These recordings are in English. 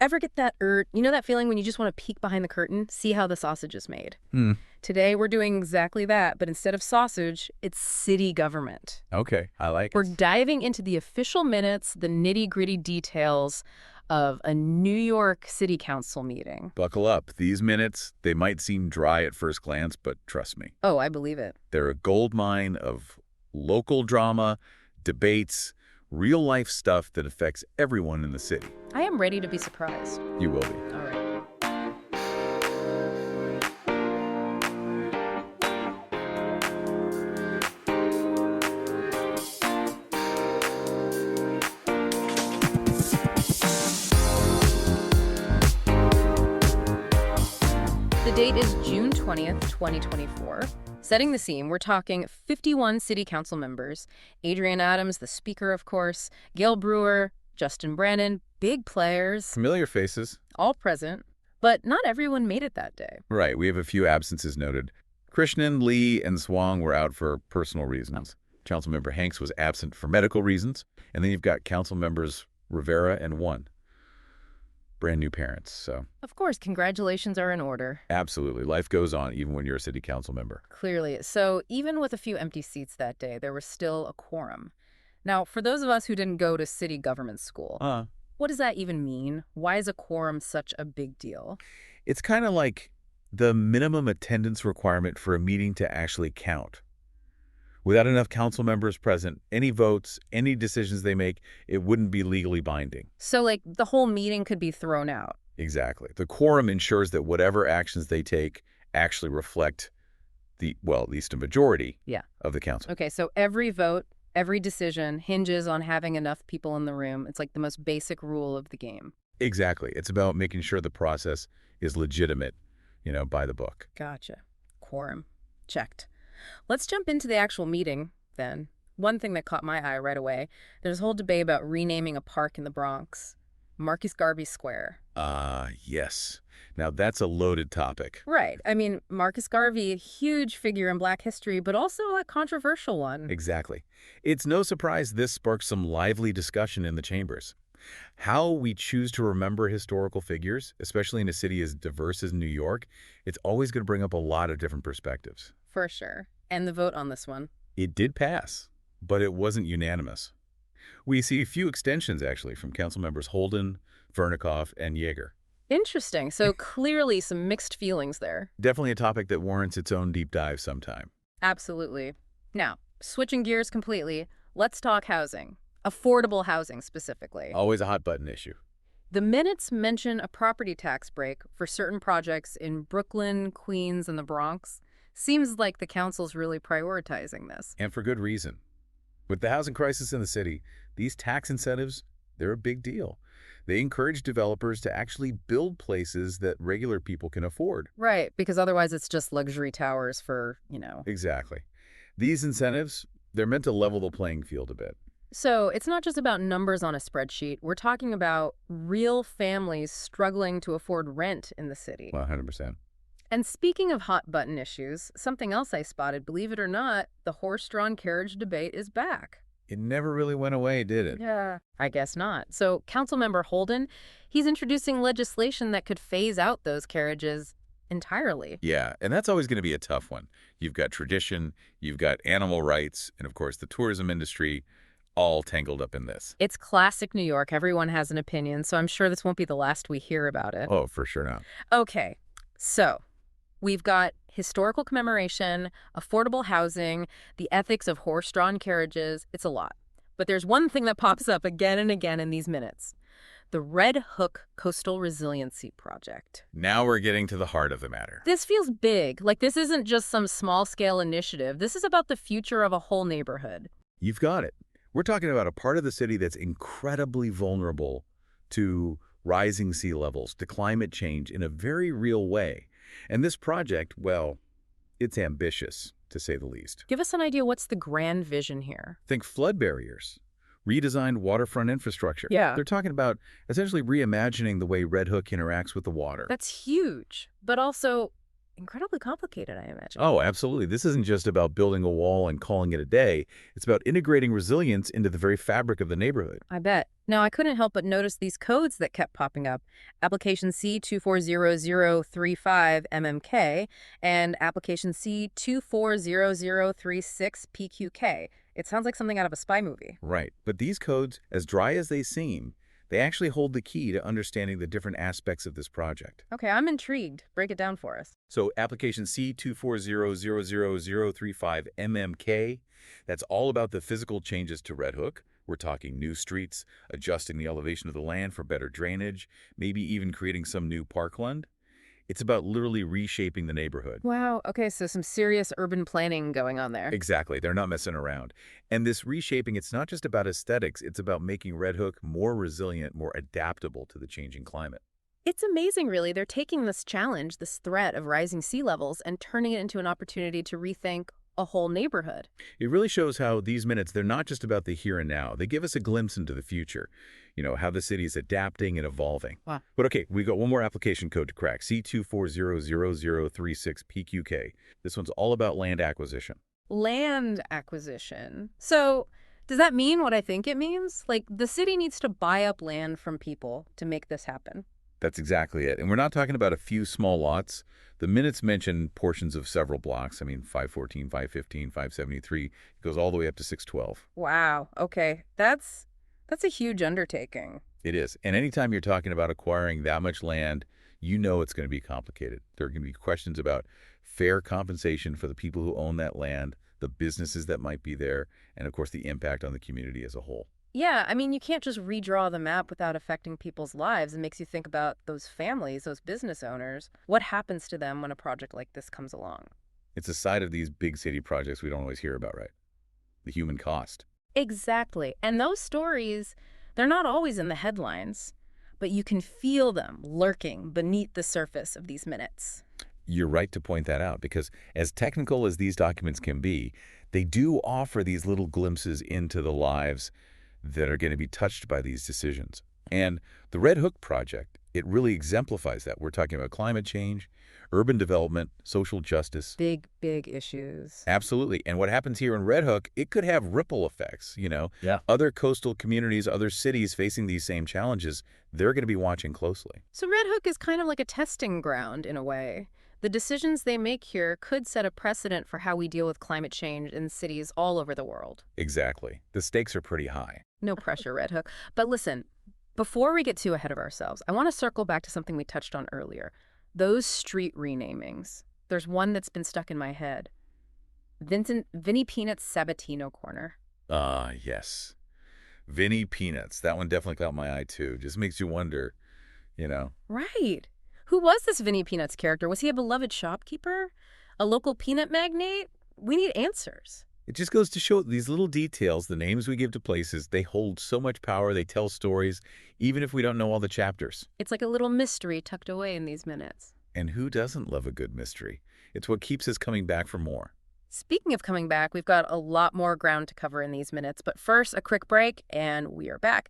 Ever get that that feeling when you just want to peek behind the curtain, see how the sausage is made? Hmm. Today, we're doing exactly that, but instead of sausage, it's city government. Okay, I like We're it. diving into the official minutes, the nitty-gritty details of a New York City Council meeting. Buckle up. These minutes, they might seem dry at first glance, but trust me, Oh, I believe it. they're a gold mine of local drama, debates, real-life stuff that affects everyone in the city. I am ready to be surprised. You will be. All right. The date is June 20th, 2024. Setting the scene, we're talking 51 city council members. Adrian Adams, the speaker, of course, Gail Brewer, Justin Brannan, big players, Familiar faces. all present. But not everyone made it that day. Right, we have a few absences noted. Krishnan, Lee, and Swang were out for personal reasons. Councilmember Hanks was absent for medical reasons. And then you've got council members Rivera and One. Brand new parents, so Of course, congratulations are in order. absolutely. Life goes on even when you're a city council member. Clearly. So even with a few empty seats that day, there was still a quorum. Now, for those of us who didn't go to city government school, what does that even mean? Why is a quorum such a big deal? It's kind of like the minimum attendance requirement for a meeting to actually count. Without enough council members present, any votes, any decisions they make, it wouldn't be legally binding. So, like, the whole meeting could be thrown out. Exactly. The quorum ensures that whatever actions they take actually reflect at least a majority Yeah. of the council. Okay, so every vote, every decision hinges on having enough people in the room. It's like the most basic rule of the game. Exactly. It's about making sure the process is legitimate, by the book. Gotcha. Quorum. Checked. Let's jump into the actual meeting, then. One thing that caught my eye right away, there's a whole debate about renaming a park in the Bronx. Marcus Garvey Square. Yes. Now that's a loaded topic. Right. I mean, Marcus Garvey, a huge figure in Black history, but also a controversial one. Exactly. It's no surprise this sparked some lively discussion in the chambers. How we choose to remember historical figures, especially in a city as diverse as New York, it's always going to bring up a lot of different perspectives. For sure. And the vote on this one. It did pass, but it wasn't unanimous. We see a few extensions, actually, from council members Holden, Vernikoff, and Yeager. Interesting. So clearly some mixed feelings there. Definitely a topic that warrants its own deep dive sometime. Absolutely. Now, switching gears completely, let's talk housing. Affordable housing, specifically. Always a hot button issue. The minutes mention a property tax break for certain projects in Brooklyn, Queens, and the Bronx. Seems like the council's really prioritizing this. And for good reason. With the housing crisis in the city, these tax incentives, they're a big deal. They encourage developers to actually build places that regular people can afford. Right, because otherwise it's just luxury towers for. Exactly. These incentives, they're meant to level the playing field a bit. So it's not just about numbers on a spreadsheet. We're talking about real families struggling to afford rent in the city. 100%. And speaking of hot-button issues, something else I spotted, believe it or not, the horse-drawn carriage debate is back. It never really went away, did it? Yeah, I guess not. So Councilmember Holden, he's introducing legislation that could phase out those carriages entirely. Yeah, and that's always going to be a tough one. You've got tradition, you've got animal rights, and of course the tourism industry, all tangled up in this. It's classic New York. Everyone has an opinion, so I'm sure this won't be the last we hear about it. Oh, for sure not. Okay, so we've got historical commemoration, affordable housing, the ethics of horse-drawn carriages. It's a lot. But there's one thing that pops up again and again in these minutes. The Red Hook Coastal Resiliency Project. Now we're getting to the heart of the matter. This feels big. Like this isn't just some small-scale initiative. This is about the future of a whole neighborhood. You've got it. We're talking about a part of the city that's incredibly vulnerable to rising sea levels, to climate change in a very real way. And this project, well, it's ambitious, to say the least. Give us an idea, what's the grand vision here? Think flood barriers, redesigned waterfront infrastructure. Yeah. They're talking about essentially reimagining the way Red Hook interacts with the water. That's huge. But also, incredibly complicated, I imagine. Oh, absolutely. This isn't just about building a wall and calling it a day. It's about integrating resilience into the very fabric of the neighborhood. I bet. Now, I couldn't help but notice these codes that kept popping up. Application C240035 MMK and application C240036 PQK. It sounds like something out of a spy movie. Right. But these codes, as dry as they seem, they actually hold the key to understanding the different aspects of this project. Okay, I'm intrigued. Break it down for us. So application C24000035 MMK, that's all about the physical changes to Red Hook. We're talking new streets, adjusting the elevation of the land for better drainage, maybe even creating some new parkland. It's about literally reshaping the neighborhood. Wow, okay, so some serious urban planning going on there. Exactly. They're not messing around. And this reshaping, it's not just about aesthetics. It's about making Red Hook more resilient, more adaptable to the changing climate. It's amazing, really. They're taking this challenge, this threat of rising sea levels, and turning it into an opportunity to rethink a whole neighborhood. It really shows how these minutes, they're not just about the here and now. They give us a glimpse into the future, how the city is adapting and evolving. Wow. But okay, we got one more application code to crack, C24000036 PQK. This one's all about land acquisition. Land acquisition. So, does that mean what I think it means? Like, the city needs to buy up land from people to make this happen. That's exactly it. And we're not talking about a few small lots. The minutes mention portions of several blocks. I mean, 514, 515, 573. It goes all the way up to 612. Wow. Okay. That's a huge undertaking. It is. And anytime you're talking about acquiring that much land, it's going to be complicated. There are going to be questions about fair compensation for the people who own that land, the businesses that might be there, and of course the impact on the community as a whole. Yeah, I mean, you can't just redraw the map without affecting people's lives. It makes you think about those families, those business owners. What happens to them when a project like this comes along? It's a side of these big city projects we don't always hear about, right? The human cost. Exactly. And those stories, they're not always in the headlines, but you can feel them lurking beneath the surface of these minutes. You're right to point that out, because as technical as these documents can be, they do offer these little glimpses into the lives that are going to be touched by these decisions. And the Red Hook Project, it really exemplifies that. We're talking about climate change, urban development, social justice. Big, big issues. Absolutely. And what happens here in Red Hook, it could have ripple effects, Yeah. Other coastal communities, other cities facing these same challenges, they're going to be watching closely. So Red Hook is kind of like a testing ground in a way. The decisions they make here could set a precedent for how we deal with climate change in cities all over the world. Exactly. The stakes are pretty high. No pressure, Red Hook. But listen, before we get too ahead of ourselves, I want to circle back to something we touched on earlier. Those street renamings. There's one that's been stuck in my head. Vinnie Peanut's Sabatino Corner. Ah, yes. Vinnie Peanuts. That one definitely caught my eye, too. Just makes you wonder. Right. Who was this Vinnie Peanuts character? Was he a beloved shopkeeper? A local peanut magnate? We need answers. It just goes to show these little details, the names we give to places, they hold so much power. They tell stories, even if we don't know all the chapters. It's like a little mystery tucked away in these minutes. And who doesn't love a good mystery? It's what keeps us coming back for more. Speaking of coming back, we've got a lot more ground to cover in these minutes. But first, a quick break, and we are back.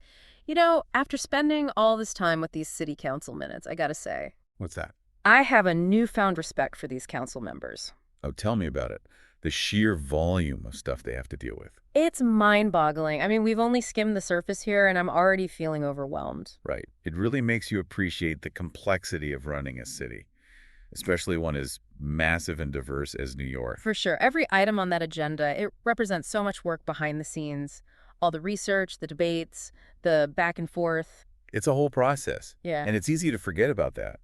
After spending all this time with these city council minutes, I gotta say, What's that? I have a newfound respect for these council members. Oh, tell me about it. The sheer volume of stuff they have to deal with. It's mind-boggling. I mean, we've only skimmed the surface here, and I'm already feeling overwhelmed. Right. It really makes you appreciate the complexity of running a city, especially one as massive and diverse as New York. For sure. Every item on that agenda, it represents so much work behind the scenes. All the research, the debates, the back and forth. It's a whole process. Yeah. And it's easy to forget about that.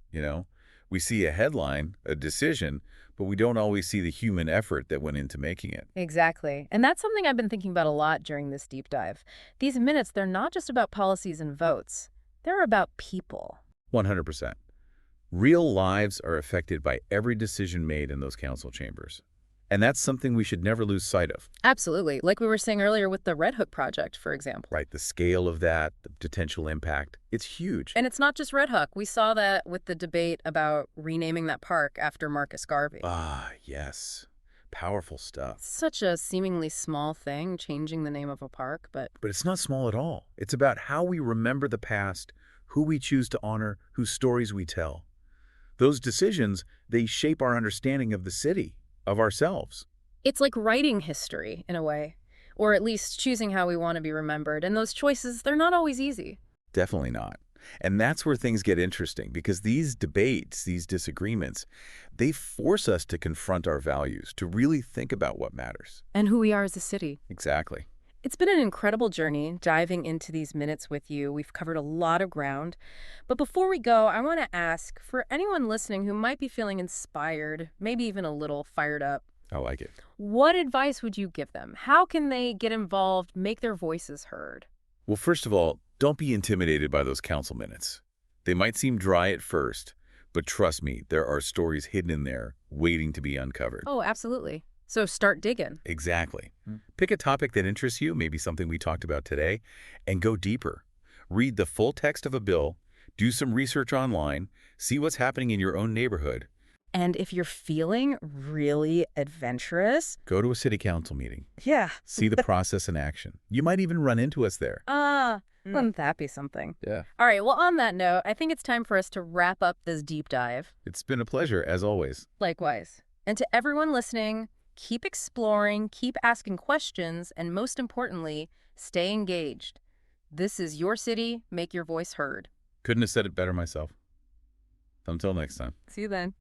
We see a headline, a decision, but we don't always see the human effort that went into making it. Exactly. And that's something I've been thinking about a lot during this deep dive. These minutes, they're not just about policies and votes. They're about people. 100%. Real lives are affected by every decision made in those council chambers. And that's something we should never lose sight of. Absolutely. Like we were saying earlier with the Red Hook Project, for example. Right, the scale of that, the potential impact, it's huge. And it's not just Red Hook. We saw that with the debate about renaming that park after Marcus Garvey. Ah, yes. Powerful stuff. Such a seemingly small thing, changing the name of a park, but But it's not small at all. It's about how we remember the past, who we choose to honor, whose stories we tell. Those decisions, they shape our understanding of the city, of ourselves. It's like writing history, in a way, or at least choosing how we want to be remembered. And those choices, they're not always easy. Definitely not. And that's where things get interesting, because these debates, these disagreements, they force us to confront our values, to really think about what matters. And who we are as a city. Exactly. It's been an incredible journey diving into these minutes with you. We've covered a lot of ground. But before we go, I want to ask, for anyone listening who might be feeling inspired, maybe even a little fired up, I like it. what advice would you give them? How can they get involved, make their voices heard? Well, first of all, don't be intimidated by those council minutes. They might seem dry at first, but trust me, there are stories hidden in there waiting to be uncovered. Oh, absolutely. So start digging. Exactly. Pick a topic that interests you, maybe something we talked about today, and go deeper. Read the full text of a bill, do some research online, see what's happening in your own neighborhood. And if you're feeling really adventurous, Go to a city council meeting. yeah. See the process in action. You might even run into us there. Wouldn't that be something? Yeah. All right, well, on that note, I think it's time for us to wrap up this deep dive. It's been a pleasure, as always. Likewise. And to everyone listening, keep exploring, keep asking questions, and most importantly, stay engaged. This is your city. Make your voice heard. Couldn't have said it better myself. Until next time. See you then.